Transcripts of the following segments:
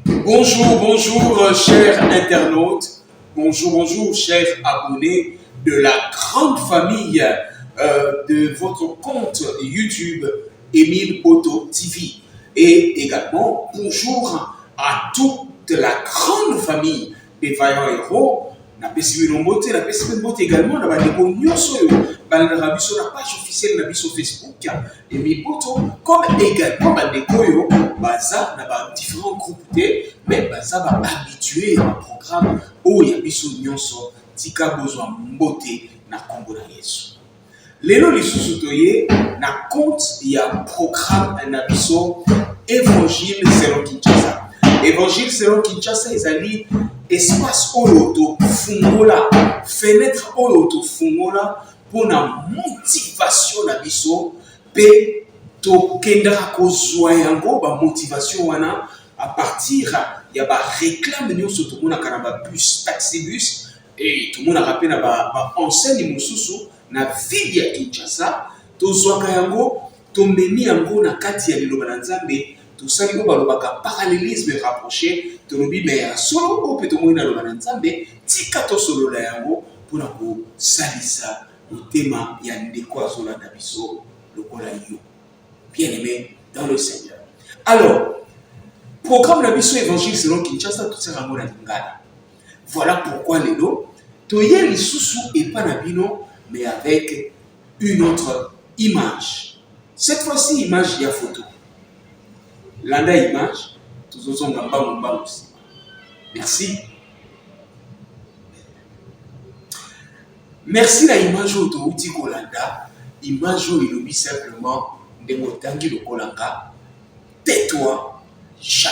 Bonjour, bonjour, chers internautes. Bonjour, bonjour, chers abonnés de la grande famille de votre compte YouTube Émile Auto TV. Et également, bonjour à toute la grande famille des vaillants héros. Na pesi beauté, na pesi beauté également na bandeko nyonso yo balanda biso na page officielle na biso Facebook Émile Auto, comme également bandeko yo baza na ba différents groupes mais baza ba habitué au programme o ya biso nyonso tika besoin mbote na kombo na Yesu. Lelo lisusu toye na compte ya programme na biso Évangile selon Kinshasa. Évangile selon Kinshasa ezali espace oyo to fungola, fenêtre oyo to fungola pour na motivation na biso pe to kendra kozwa yango ba motivation wana à partir ya ba réclame nyonso to mona kana ba bus taxi bus et tout monde a rappelé na ba enseigne mususu na ville ya Kinshasa to zwaka yango to meni yango na kati ya liloba na Nzambe. Tout ça, il y a parallélisme rapproché. Tu as mais solo ou peut-être moins dans le Nzambe, tikato solo la yango pour na ko salisa le thème ya ndeko azola dabiso lokola yo. Bien aimé dans le Seigneur. Alors, programme la biso Évangile selon Kinshasa tout ça rango na lingala. Voilà pourquoi lelo toye lisusu et pas na bino mais avec une autre image. Cette fois-ci image ya photo. Landa image, tous os hommes aussi. Merci. Merci la image au Touti Kolanda. Image où il oublie simplement de motangi le Kolanga. Tais-toi, chat.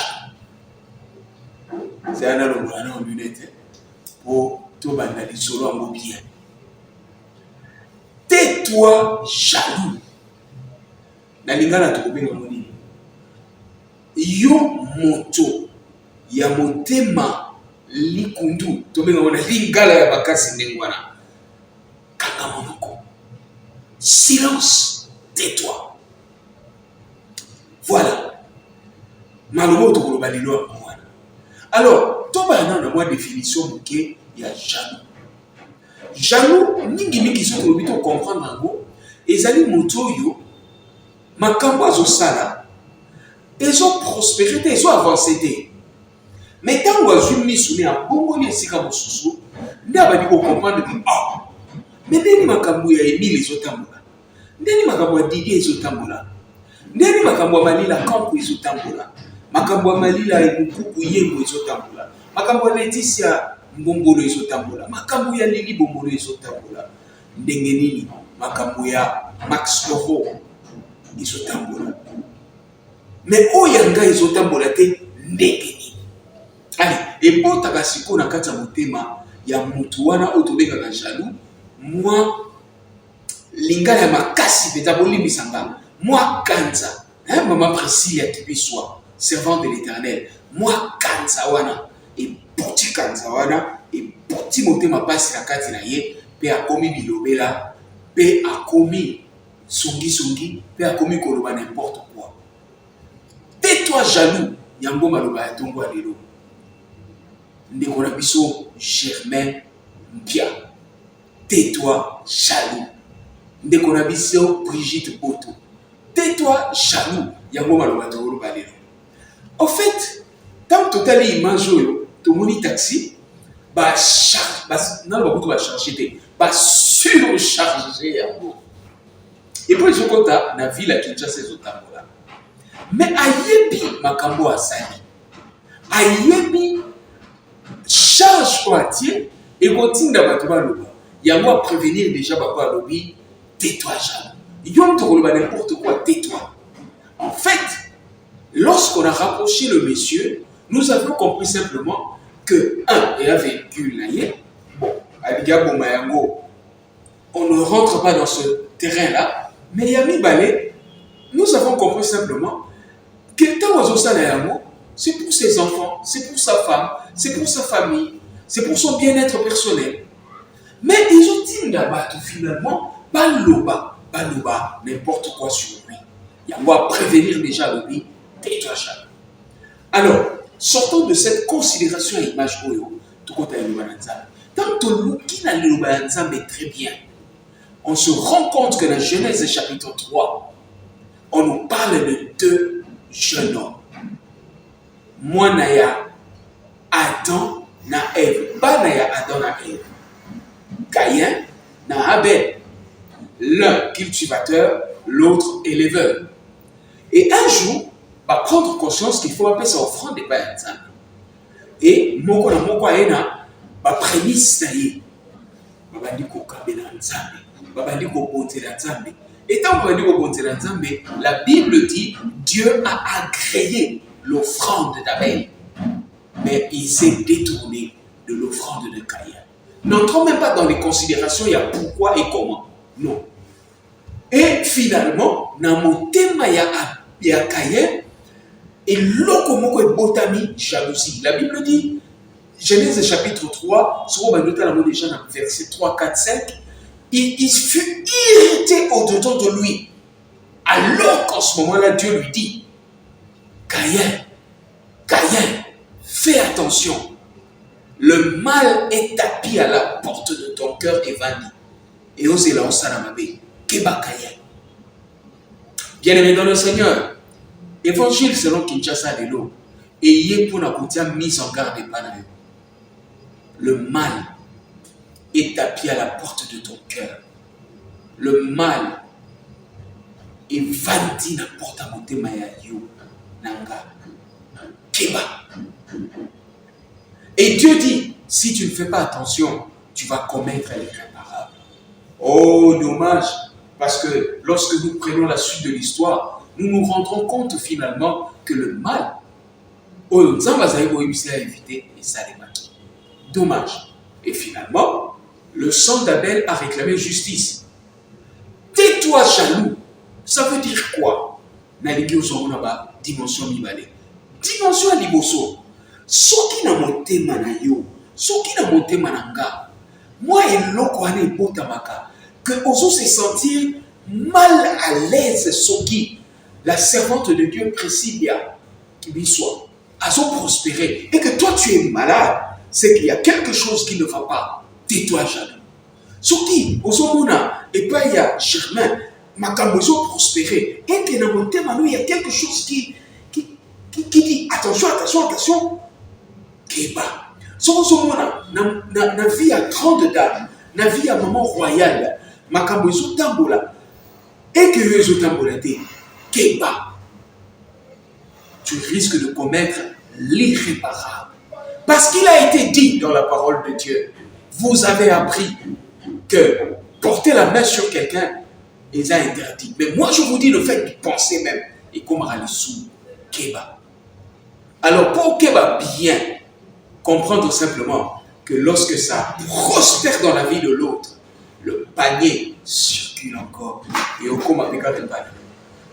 C'est un homme en lunettes pour tout bandali solo en bien. Tais-toi, jaloux. Nalingala trouvé le moni. Yo moto ya motema likundu tobenga wana lingala ya bakasi ndengwana kanga monoko silence, tais-toi. Voilà malomo to koloba lelo wana. Alors toba na moi définition moke ya jaloux. Jaloux ningi mingi so to bito comprendre ngo ezali moto yo makambo azosala. Ils ont prospéré, ils ont avancé. Mais quand on a vu mis en bon et si comme sous, on a dit qu'on comprend que ah, mais dès makambo ya Émile les autres tambola, dès makambo ya Didier les autres tambola, dès makambo ya Malila Kampo les autres tambola, makambo ya Malila et Bukuku Yembo les autres tambola, makambo ya Laetitia Mbombolo les autres tambola, makambo ya Lili Bombolo les autres tambola, ndengenini makambo ya Max Loro les autres tambola. Mais oh yanga izotambola te ndekeni. Allez, et pour ta kasiko na kati ya motema ya mutu wana otobenga ka jaloux, moi lingala ya makasi peta bolimisanga. Moi kanza, hein maman Priscilla Kibiswa, servant de l'Éternel. Moi kanza wana et petit kanza wana et petit motema pasi na kati na ye pe akomi bilobela, pe akomi songi, pe akomi koloba n'importe quoi. Tais-toi jaloux, yango maloba ya tongo alelo. Ndeko na biso Germain Mpia. Tais-toi jaloux. Ndeko na biso Brigitte Boto. Tais-toi jaloux, yango maloba tongo alelo. En fait, tant totali image yo, to moni taxi, ba charge, ba non ba kutu ba charger, ba surcharger yango. Et puis je compte na ville à Kinshasa ezotambola. Mais ayebi makambo asali, ayebi charge entier et continue d'abatu baloba. Yango à prévenir déjà papa alobi, tais-toi jaloux. Yom to koloba n'importe quoi, tais-toi. En fait, lorsqu'on a rapproché le monsieur, nous avons compris simplement que et un véhicule là, bon, Aliga Bomayango, on ne rentre pas dans ce terrain-là, mais Yami Balé, nous avons compris simplement que temps c'est pour ses enfants, c'est pour sa femme, c'est pour sa famille, c'est pour son bien-être personnel. Mais ils ont dit là-bas tout finalement, baloba, n'importe quoi sur lui. Il y a moi prévenir déjà le lui, tais-toi jaloux. Alors, sortons de cette considération à image oyo, tout côté tant que nous qui n'allons mais très bien, on se rend compte que dans Genèse chapitre 3, on nous parle de deux jeunes hommes. Moi, Naya, Adam, na Ève. Pas Naya, Adam, na Ève. Caïn, na Abel. L'un cultivateur, l'autre éleveur. Et un jour, va prendre conscience qu'il faut appeler sa offrande des païens. Et moko na moko aena ba prémisse na ye. Babandi ko kabela nzambe. Babandi ko botela nzambe. Et tant que babandi ko botela nzambe, la Bible dit Dieu a agréé l'offrande d'Abel. Mais il s'est détourné de l'offrande de Caïn. N'entrons même pas dans les considérations, il y a pourquoi et comment. Non. Et finalement, dans mon thème, il y a Caïn, et l'okomoko est botami jalousie. La Bible dit, Genèse chapitre 3, verset 3, 4, 5, il fut irrité au-dedans de lui. Alors qu'en ce moment-là, Dieu lui dit, Caïn, fais attention. Le mal est tapis à la porte de ton cœur, Evani. Et osez la osanamabe. Keba Caïn. Bien-aimé dans le Seigneur, Évangile selon Kinshasa Lelo, et yé pour la mise en garde des panayo. Le mal est tapis à la porte de ton cœur. Le mal est vandi na porte à monter mayayo nanga keba. Et Dieu dit, si tu ne fais pas attention, tu vas commettre l'irréparable. Oh, dommage, parce que lorsque nous prenons la suite de l'histoire, nous nous rendrons compte finalement que le mal, dommage. Et finalement, le sang d'Abel a réclamé justice. Tais-toi jaloux. Ça veut dire quoi? Dimension mibale. Dimension à liboso. Soki na motema na yo, soki na motema na nga. Moi et l'oko ane botamaka. Que oso se sentir mal à l'aise soki. La servante de Dieu Priscilla, qui lui soit, a son prospéré, et que toi tu es malade, c'est qu'il y a quelque chose qui ne va pas. Tais-toi jaloux. Soki, osomona, et pas il y a Germain, Makambozo prospéré, et que dans mon thème, il y a quelque chose qui dit attention, attention, attention. Keba. Osomona, na vie à grande dame, na vie à maman royale, Makambozo tambola, et que Yozo tambola te. Keba, tu risques de commettre l'irréparable. Parce qu'il a été dit dans la parole de Dieu, vous avez appris que porter la main sur quelqu'un est interdit. Mais moi je vous dis le fait de penser même, et comme Ralisou, Keba. Alors pour Keba bien comprendre simplement que lorsque ça prospère dans la vie de l'autre, le panier circule encore. Et au coma de panier.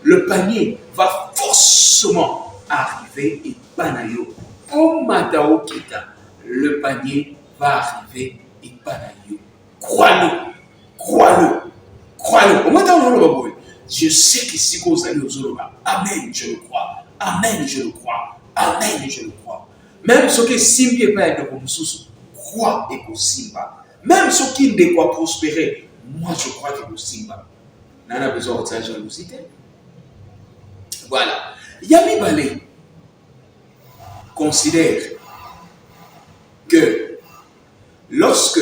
Le panier va forcément arriver et panayo. Au matao kita, le panier va arriver et panayo. Crois-le, crois-le, crois-le. Au matao, je sais que si vous allez aux Zoloba, Amen, je le crois. Amen, je le crois. Amen, je le crois. Même ce qui simbi et pas être comme sous, crois et que simba. Même ce qui ne doit prospérer, moi je crois que simba. On a besoin de sa jalousie. Voilà. Yami Balé considère que lorsque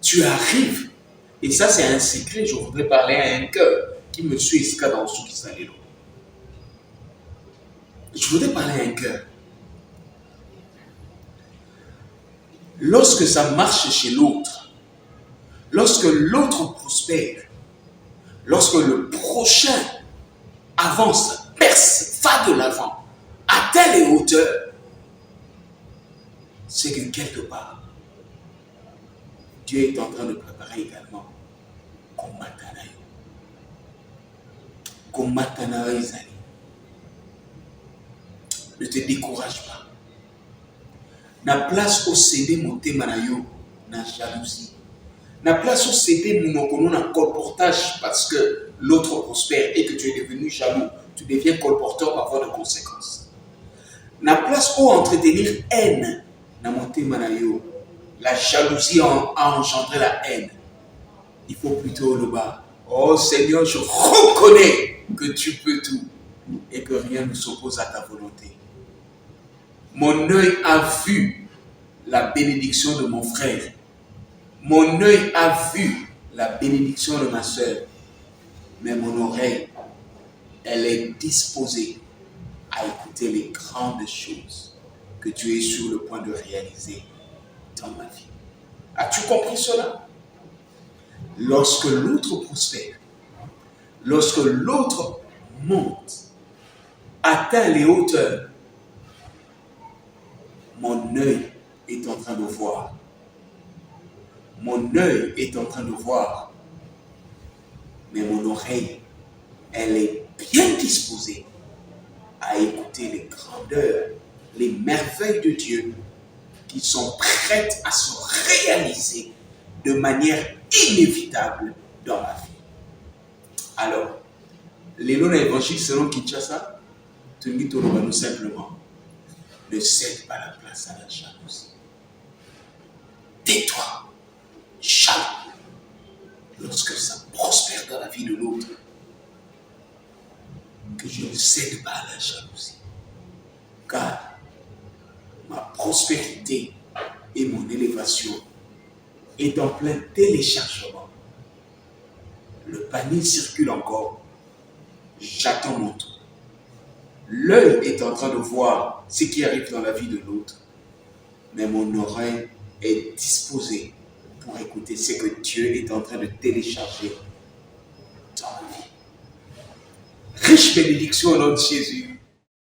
tu arrives, et ça c'est un secret, je voudrais parler à un cœur qui me suit ici dans ce qui s'allait là. Je voudrais parler à un cœur. Lorsque ça marche chez l'autre, lorsque l'autre prospère, lorsque le prochain avance, perce, va de l'avant, à telle hauteur, c'est que quelque part, Dieu est en train de préparer également Komatanayo Izali. Ne te décourage pas. Na place au cédé mon témanayo, na jalousie. Na place au cédé mon na colportage parce que l'autre prospère et que tu es devenu jaloux. Tu deviens colporteur par voie de conséquence. na place où entretenir haine, na motema na yo, la jalousie a engendré la haine. Il faut plutôt le bas. Oh Seigneur, je reconnais que tu peux tout et que rien ne s'oppose à ta volonté. Mon œil a vu la bénédiction de mon frère. Mon œil a vu la bénédiction de ma soeur. Mais mon oreille, elle est disposée à écouter les grandes choses que tu es sur le point de réaliser dans ma vie. As-tu compris cela? Lorsque l'autre prospère, lorsque l'autre monte, atteint les hauteurs, mon œil est en train de voir. Mon œil est en train de voir. Mais mon oreille, elle est bien disposée à écouter les grandeurs, les merveilles de Dieu qui sont prêtes à se réaliser de manière inévitable dans ma vie. Alors, les lois d'évangile selon Kinshasa, tu dis tout simplement, ne cède pas la place à la jalousie. Tais-toi, jaloux, lorsque ça prospère dans la vie de l'autre, que je ne cède pas à la jalousie. Car ma prospérité et mon élévation est en plein téléchargement. Le panier circule encore. J'attends mon tour. L'œil est en train de voir ce qui arrive dans la vie de l'autre. Mais mon oreille est disposée pour écouter ce que Dieu est en train de télécharger dans ma vie. Riche bénédiction au nom de Jésus.